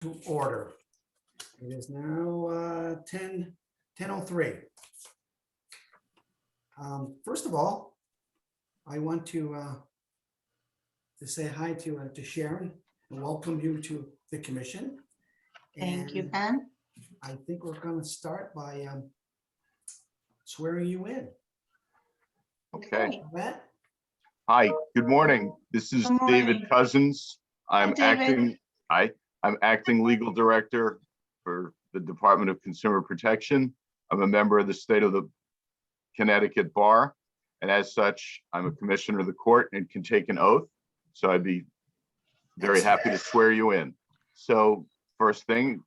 to order. It is now 10:03. First of all, I want to say hi to Sharon and welcome you to the commission. Thank you, And Ben. I think we're going to start by swearing you in. Okay. Matt? Hi, good morning. This is Good morning. David Cousins. I'm David. I'm acting legal director for the Department of Consumer Protection. I'm a member of the state of the Connecticut Bar. And as such, I'm a commissioner of the court and can take an oath. So I'd be very happy to swear you in. So first thing,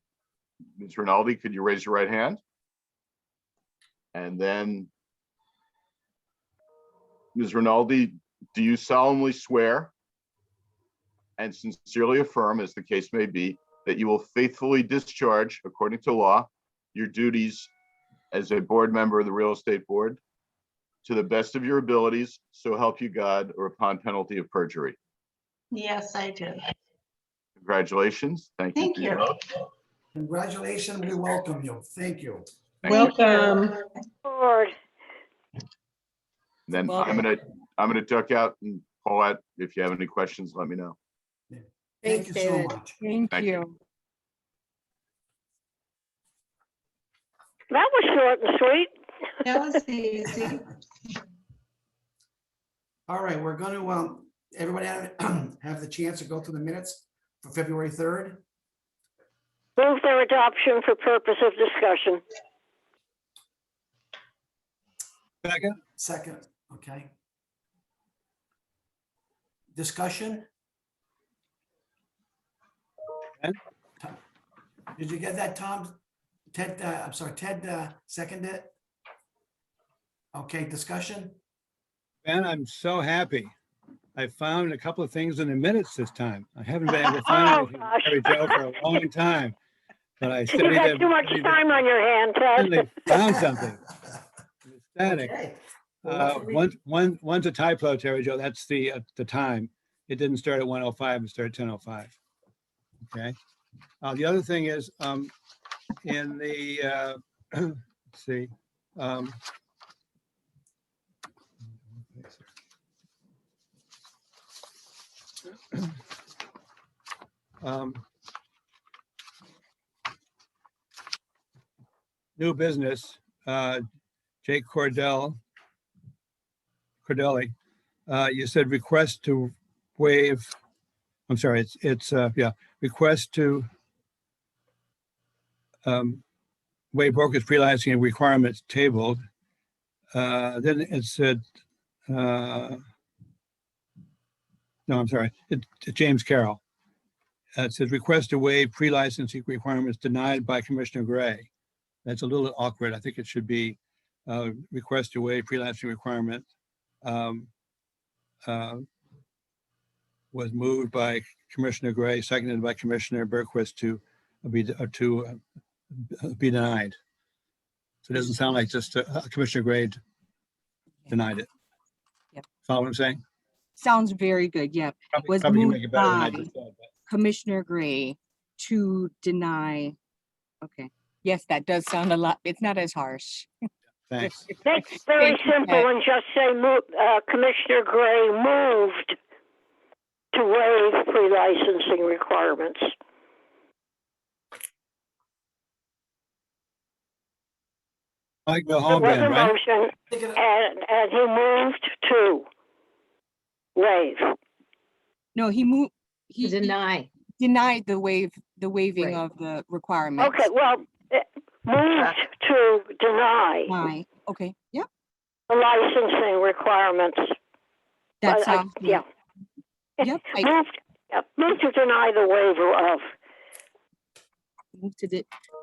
Ms. Rinaldi, could you raise your right hand? And then, Ms. Rinaldi, do you solemnly swear and sincerely affirm, as the case may be, that you will faithfully discharge, according to law, your duties as a board member of the Real Estate Board to the best of your abilities, so help you God, or upon penalty of perjury? Yes, I do. Congratulations. Thank you. Thank for your you. oath. Congratulations. We welcome you. Thank you. Thank you. Welcome. Board. Then Welcome. I'm gonna duck out, and Paulette, if you have any questions, let me know. Thank Thanks, you so David. much. Thank Thank you. That was short and sweet. That was easy. All right, we're going to, everybody have the chance to go through the minutes for February 3rd. Move their adoption for purpose of discussion. Second. Second, okay. Discussion? Ted? Did you get that, Tom? Ted, I'm sorry, Ted seconded it? Okay, discussion? Ben, I'm so happy. I found a couple of things in the minutes this time. I haven't been able to find Oh, anything gosh. Mary Jo for a long time. But I You studied got them. too much time on your hand, Ted. Finally found something. Ecstatic. Okay. Well, One's a typo, Terry Jo. That's the time. It didn't start at 1:05. It started at 10:05. Okay. The other thing is, in the let's see. New business, Jake Cordelli, you said request to waive, I'm sorry, it's request to waive brokerage pre-licensing requirements tabled. Then it said, no, I'm sorry, it's James Carroll. It says request to waive pre-licensing requirements denied by Commissioner Gray. That's a little awkward. I think it should be request to waive pre-licensing requirement was moved by Commissioner Gray, seconded by Commissioner Berquist to be denied. So it doesn't sound like just Commissioner Gray denied it. Yep. Follow what I'm saying? Sounds very good. Yep. Was Probably can moved make it better than I by just said, but Commissioner Gray to deny. Okay. Yes, that does sound a lot. It's not as harsh. thanks. Make it very Thank you, simple Ted. and just say Commissioner Gray moved to waive pre-licensing requirements. I go It home was then, a right? motion and he moved to waive. No, he moved. He Deny. denied the waiving Right. of the requirements. Okay, well, moved to deny Deny. Okay. Yep. the licensing requirements. That I- sounds good. Yeah. Yep. Move to deny the waiver of.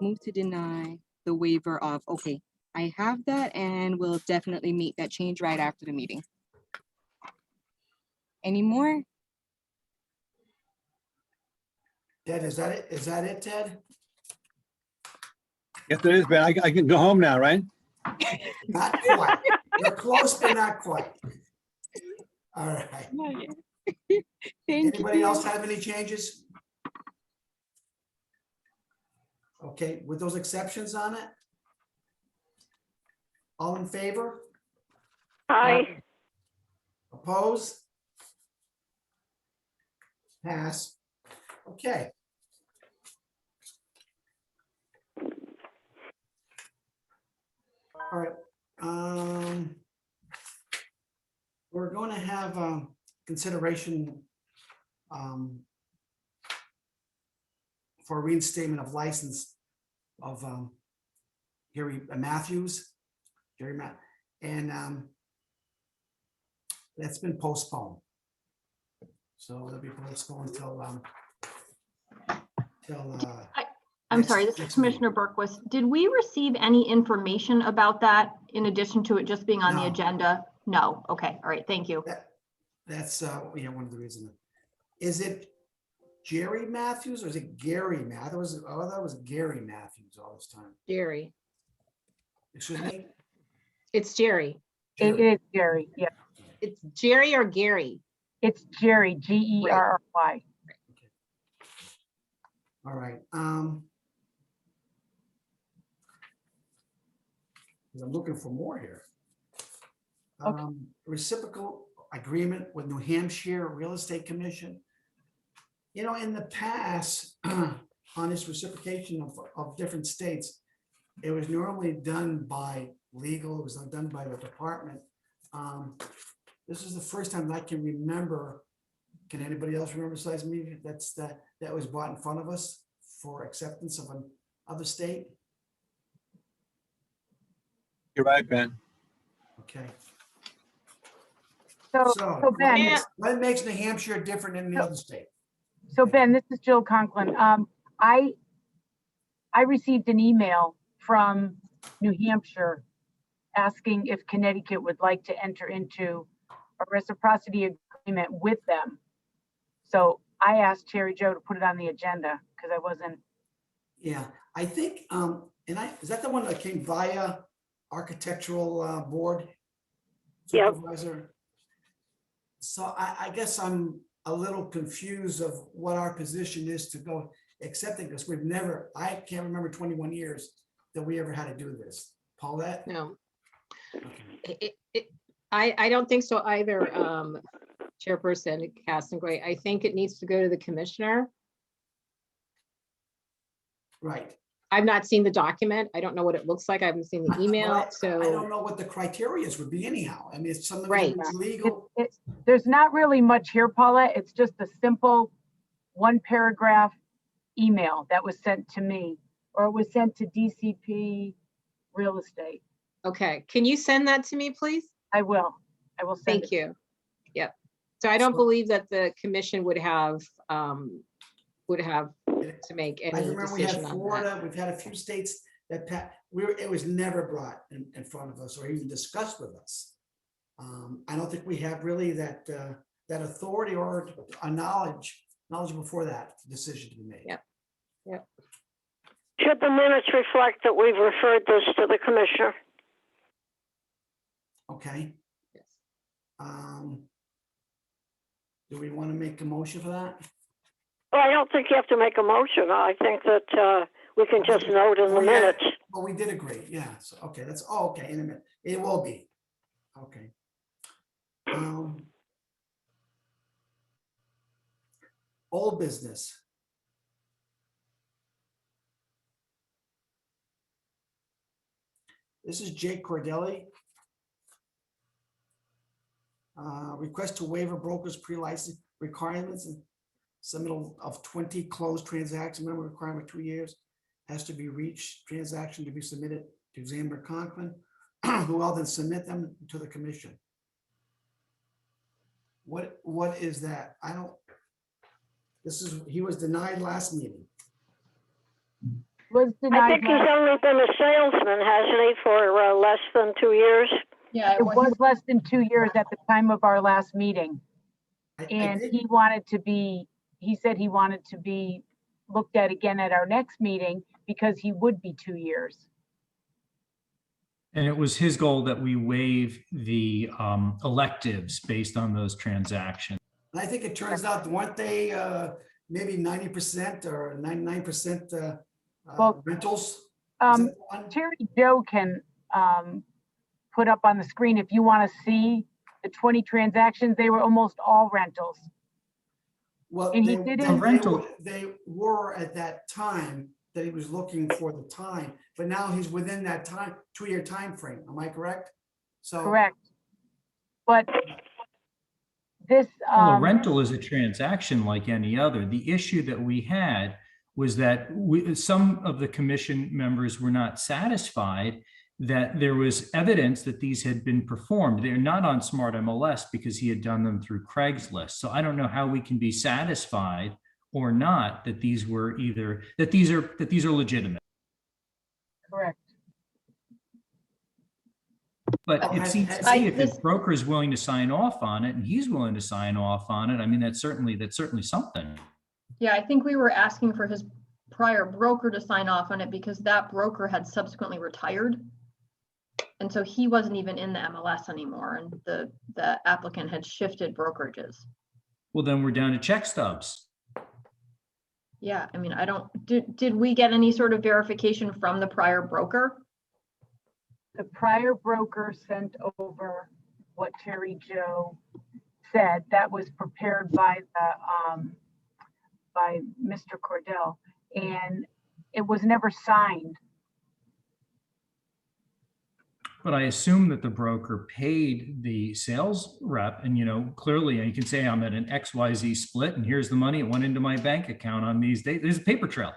Move to deny the waiver of. Okay. I have that, and we'll definitely make that change right after the meeting. Any more? Ted, is that it? Is that it, Ted? Yes, it is, Ben. I can go home now, right? Not quite. You're close, but not quite. All right. Thank Anybody you. else have any changes? Okay, with those exceptions on it? All in favor? Aye. Oppose? Pass. Okay. All right. We're going to have consideration for reinstatement of license of Gary Matthews, and that's been postponed. So it'll be postponed until I'm next- sorry, this is next meeting. Commissioner Berquist. Did we receive any information about that in addition to it just being on the No. agenda? No. Okay. All right. Thank you. That's one of the reasons. Is it Jerry Matthews or is it Gary Matthews? I thought it was Gary Matthews all this time. Jerry. Excuse me? It's Jerry. It Jerry. is Jerry, yeah. It's Jerry or Gary. It's Jerry, Gerry. All right. 'Cause I'm looking for more here. Okay. Reciprocal agreement with New Hampshire Real Estate Commission. You know, in the past, on this reciprocation of different states, it was normally done by legal, it was done by the department. This is the first time I can remember. Can anybody else remember besides me? That was brought in front of us for acceptance of an other state. You're right, Ben. Okay. So Ben, What makes New Hampshire different than the other state? so Ben, this is Jill Conklin. I received an email from New Hampshire asking if Connecticut would like to enter into a reciprocity agreement with them. So I asked Terry Joe to put it on the agenda because I wasn't. Yeah, I think, is that the one that came via architectural board? Yep. Supervisor? So I guess I'm a little confused of what our position is to go accepting this. I can't remember 21 years that we ever had to do this. Paulette? No, Okay. I don't think so either, Chairperson Castengray. I think it needs to go to the commissioner. Right. I've not seen the document. I don't know what it looks like. I haven't seen the But I email, so. don't know what the criteria would be anyhow. I mean, it's something Right. that's legal. There's not really much here, Paula. It's just a simple one paragraph email that was sent to me, or it was sent to DCP Real Estate. Okay, can you send that to me, please? I will send Thank it. you. Yep. So I don't So- believe that the commission would have to make I any remember we had decision on that. Florida, we've had a few states that it was never brought in front of us or even discussed with us. I don't think we have really that authority or a knowledge before that decision to be made. Yep. Yep. Should the minutes reflect that we've referred this to the commissioner? Okay, Yes. do we want to make a motion for that? Well, I don't think you have to make a motion. I think that we can just note in the Oh, yeah. minutes. Well, we did agree, yeah, so, okay, okay, in a minute, it will be, okay. Old business. This is Jake Cordelli. Request to waiver brokers pre-license requirements and submittal of 20 closed transaction minimum requirement 2 years has to be reached, transaction to be submitted to Examiner Conklin, who will then submit them to the commission. What is that? He was denied last meeting. Was I denied. think he's only been a salesman, hasn't he, for less than 2 years? Yeah, It was less than 2 years at the time of our last meeting. I And think- he said he wanted to be looked at again at our next meeting because he would be 2 years. And it was his goal that we waive the electives based on those transactions. And I think it turns out, weren't they maybe 90% or 99% Well, rentals? Is Um, that the one? Terry Joe can put up on the screen if you want to see the 20 transactions. They were almost all rentals. Well, and he they, did they- in- they rental- were- they were at that time that he was looking for the time, but now he's within that time, 2-year time frame. Am I correct? So. Correct. But this, Well, a rental is a transaction like any other. The issue that we had was that some of the commission members were not satisfied that there was evidence that these had been performed. They're not on Smart MLS because he had done them through Craigslist. So I don't know how we can be satisfied or not that these were either, that these are legitimate. correct. But it seems to see if the broker is willing to sign off on it and he's willing to sign off on it. I mean, that's certainly something. Yeah, I think we were asking for his prior broker to sign off on it because that broker had subsequently retired. And so he wasn't even in the MLS anymore, and the applicant had shifted brokerages. Well, then we're down to check stubs. Yeah, I mean, did we get any sort of verification from the prior broker? The prior broker sent over what Terry Joe said. That was prepared by Mr. Cordell, and it was never signed. But I assume that the broker paid the sales rep, and clearly you can say I'm at an XYZ split and here's the money. It went into my bank account on these days. There's a paper trail.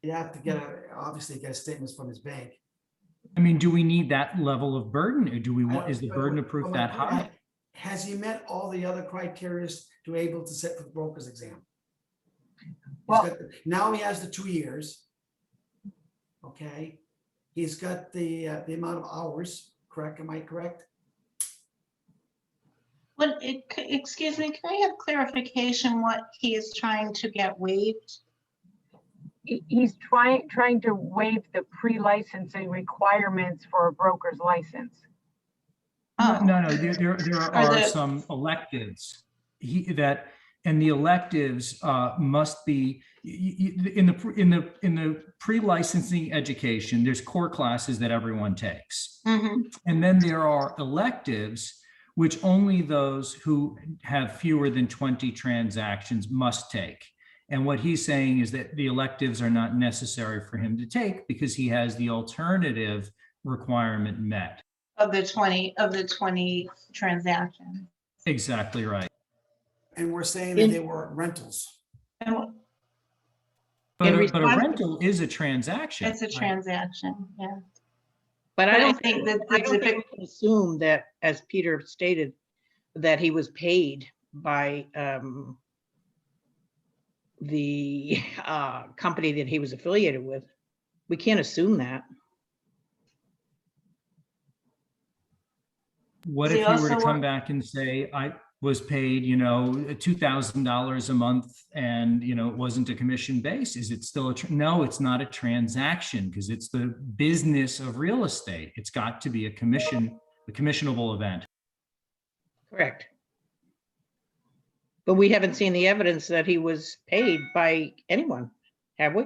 You have to obviously get statements from his bank. I mean, do we need that level of burden, or do we want, is the burden of proof that high? Has he met all the other criteria to be able to sit for the broker's exam? Well, Now he has the 2 years. Okay, he's got the amount of hours, correct? Am I correct? What, excuse me, can I have clarification what he is trying to get waived? He's trying to waive the pre-licensing requirements for a broker's license. Oh. No, there are there- some electives and the electives must be in the pre-licensing education. There's core classes that everyone takes, and then there are electives which only those who have fewer than 20 transactions must take. And what he's saying is that the electives are not necessary for him to take because he has the alternative requirement met. Of the 20 transactions. Exactly right. And we're saying that they were rentals. And But a response- rental is a transaction. it's a transaction, yeah. But I But I don't think that I don't think we can assume that, as Peter stated, that he was paid by the company that he was affiliated with. We can't assume that. What He if you were to also come work- back and say, I was paid, $2,000 a month and, it wasn't a commission base? Is it still no, it's not a transaction because it's the business of real estate. It's got to be a commissionable event. Correct. But we haven't seen the evidence that he was paid by anyone, have we?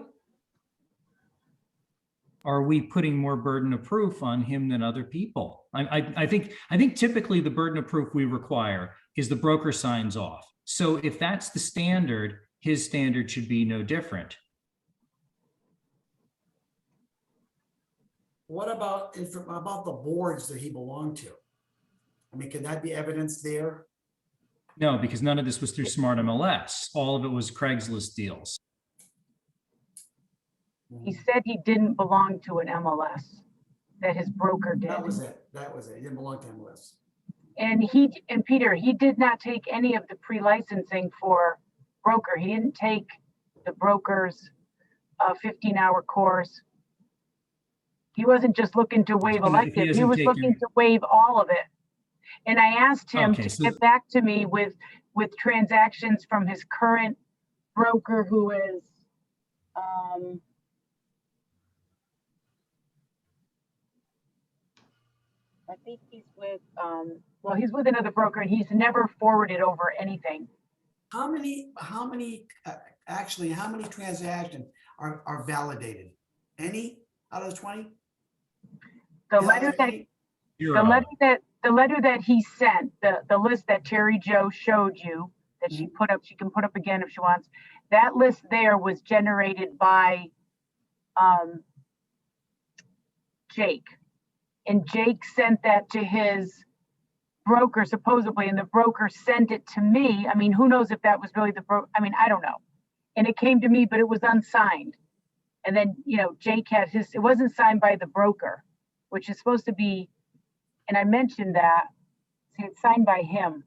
Are we putting more burden of proof on him than other people? I think typically the burden of proof we require is the broker signs off. So if that's the standard, his standard should be no different. What about the boards that he belonged to? I mean, could that be evidence there? No, because none of this was through Smart MLS. All of it was Craigslist deals. He said he didn't belong to an MLS, that his broker did. That was it. He didn't belong to MLS. And Peter, he did not take any of the pre-licensing for broker. He didn't take the broker's 15-hour course. He wasn't just looking to waive So if he elective. He doesn't was take looking your- to waive all of it. And I asked him Okay, to so- get back to me with transactions from his current broker, who is, I think he's with, well, he's with another broker, and he's never forwarded over anything. how many, actually, how many transactions are validated? Any out of the 20? The Yeah, letter that, any? Zero. the letter that he sent, the list that Terry Jo showed you, that she put up, she can put up again if she wants. That list there was generated by Jake. And Jake sent that to his broker supposedly, and the broker sent it to me. I mean, who knows if that was really the broker? I mean, I don't know. And it came to me, but it was unsigned. And then, you know, Jake had his, it wasn't signed by the broker, which is supposed to be, and I mentioned that, see, it's signed by him.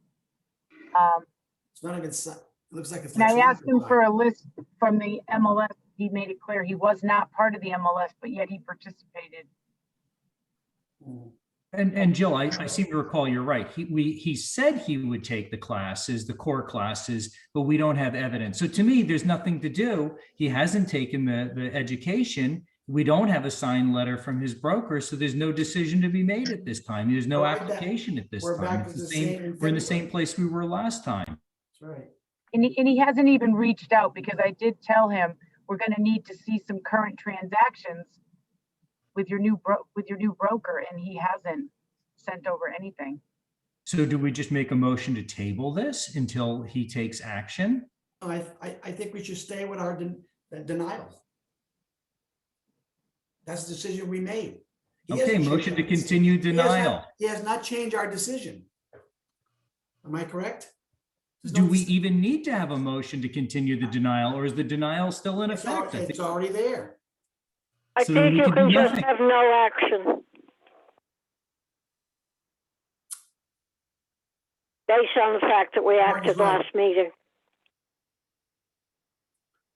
It's not even, it looks like it's. And I asked him for a list from the MLS. He made it clear he was not part of the MLS, but yet he participated. And Jill, I seem to recall you're right. He said he would take the classes, the core classes, but we don't have evidence. So to me, there's nothing to do. He hasn't taken the education. We don't have a signed letter from his broker, so there's no decision to be made at this time. There's no application at this we're time. back It's to the the same, same we're in the February. same place we were last time. That's right. And he hasn't even reached out, because I did tell him we're going to need to see some current transactions with your new broker, and he hasn't sent over anything. So do we just make a motion to table this until he takes action? I think we should stay with our denial. That's the decision we made. He Okay, hasn't motion to changed our continue decision. He has not- denial. He has not changed our decision. Am I correct? There's Do no we dis- even need to have a motion to continue the denial, or is the denial still in It's effect? it's already there. I So then think we you can can do just nothing. have no action. Based on the fact that we Mark is acted right. last meeting.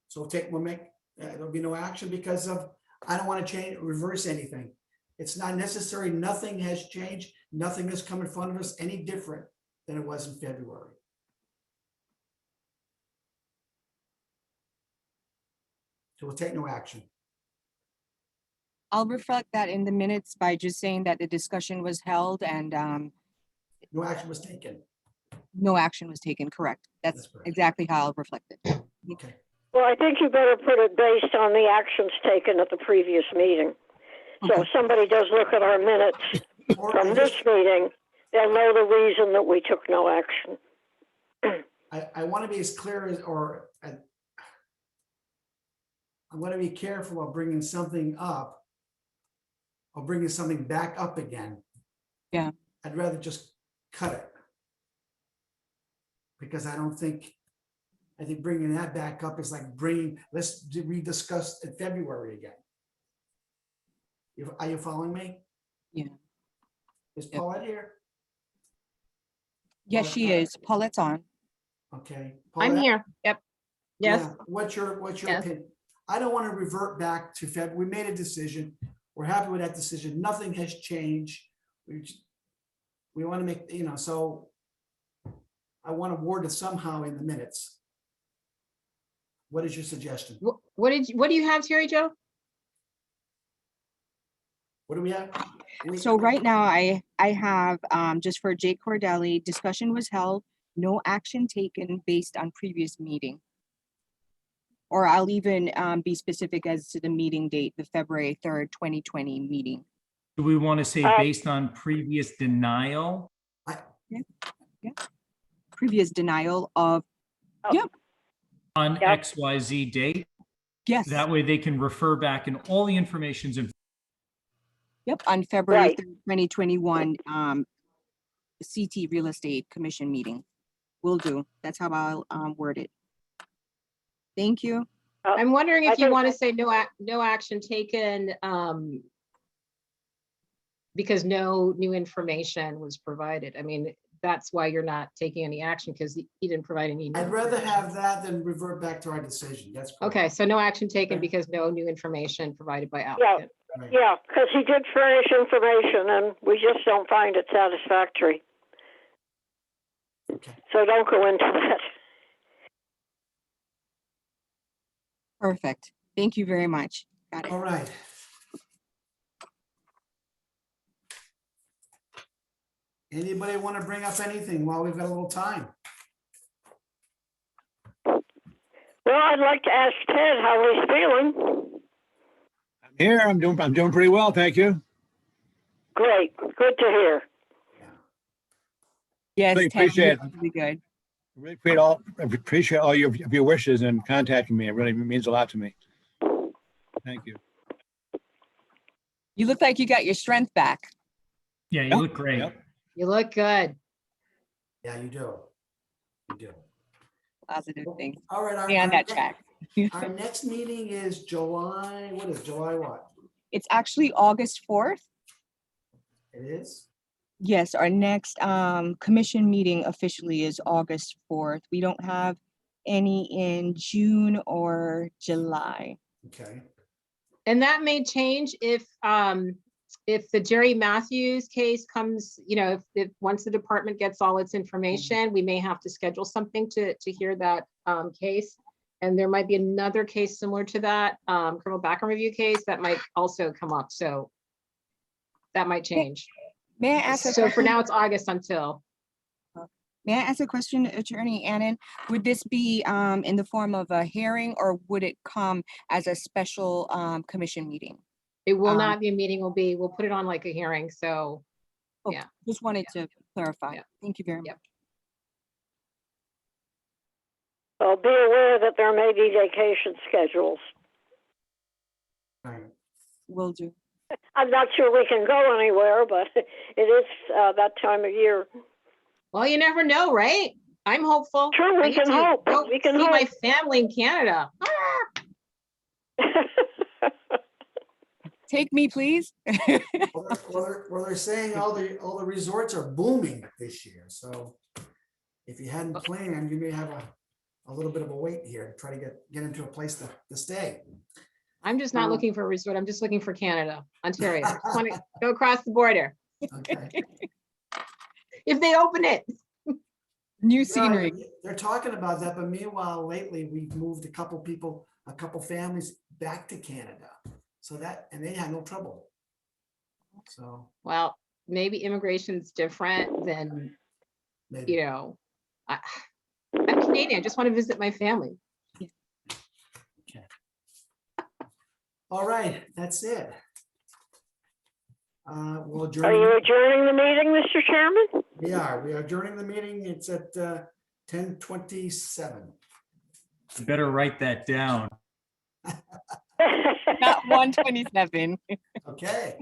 So there'll be no action because of, I don't want to reverse anything. It's not necessary. Nothing has changed. Nothing has come in front of us any different than it was in February. So we'll take no action. I'll reflect that in the minutes by just saying that the discussion was held and No action was taken. no action was taken, correct? That's That's correct. exactly how I'll reflect it. Okay. Well, I think you better put it based on the actions taken at the previous meeting. So Okay. if somebody does look at our minutes Or from this meeting, they'll know the reason that we took no action. I want to be as clear as, I'm going to be careful of bringing something up or bringing something back up again. Yeah. I'd rather just cut it. Because I think bringing that back up is like let's rediscuss in February again. Are you following me? Yeah. Is Yep. Paulette here? Yes, she is. Paulette's on. Okay. I'm Paulette? here. Yep. Yes. Yeah, What's your Yes. opinion? I don't want to revert back to Feb. We made a decision. We're happy with that decision. Nothing has changed. We want to make, so I want to word it somehow in the minutes. What is your suggestion? What do you have, Terry Jo? What do we have? So right now I have, just for Jake Cordelli, discussion was held, no action taken based on previous meeting. Or I'll even be specific as to the meeting date, the February 3rd, 2020 meeting. Do we want to say based on previous denial? Previous denial of, yep, On Yep. XYZ date? yes, That way they can refer back and all the information's in. yep, on February Right. 3rd, 2021, CT Real Estate Commission meeting. Will do. That's how I'll word it. Thank you. I'm wondering I if you think- want to say no action taken because no new information was provided. I mean, that's why you're not taking any action, because he didn't provide any. new I'd rather information. have that than revert back to our decision. That's correct. Okay, so no action taken Okay. because no new information provided by applicant. Right. Yeah, because he did furnish information and we just don't find it satisfactory. Okay. So don't go into that. Perfect. Thank you very much. Got it. All right. Anybody want to bring up anything while we've got a little time? Well, I'd like to ask Ted how he's feeling. Here, I'm doing pretty well, thank you. Great, good to hear. Yes, Really Ted, appreciate it. really good. I appreciate all your wishes and contacting me. It really means a lot to me. Thank you. You look like you got your strength back. Yeah, you Yep, look great. yep. You look good. Yeah, you do. You do. Positive things. All right. Stay on that track. Our next meeting is July, what is July what? It's actually August 4th. It is? Yes, our next commission meeting officially is August 4th. We don't have any in June or July. Okay. And that may change if the Jerry Matthews case comes, you know, if once the department gets all its information, we may have to schedule something to hear that case. And there might be another case similar to that, criminal background review case that might also come up. So that might change. May I ask a So for question? now, it's August until. May I ask a question, Attorney Annan? Would this be in the form of a hearing, or would it come as a special commission meeting? It will not be a meeting, we'll put it on like a hearing, so. Okay, Yeah. just wanted to clarify. Yeah. Thank you very much. Yep. So be aware that there may be vacation schedules. All right. Will do. I'm not sure we can go anywhere, but it is that time of year. Well, you never know, right? I'm hopeful. True, we I need can to hope. go We can see my hope. family in Canada. Take me, please. Well, they're saying all the resorts are booming this year, so if you hadn't planned, you may have a little bit of a wait here to try to get into a place to stay. I'm just not looking for a resort. I'm just looking for Canada, Ontario. I just want to go across the border. Okay. If they open it. New Yeah, scenery. they're talking about that, but meanwhile, lately, we've moved a couple families back to Canada. So and they had no trouble. So Well, maybe immigration's different than, maybe. you know, I'm Canadian. I just want to visit my family. All right, that's it. We'll Are adjourn. you adjourning the meeting, Mr. Chairman? We are adjourning the meeting. It's at 10:27. You better write that down. Not 127. Okay.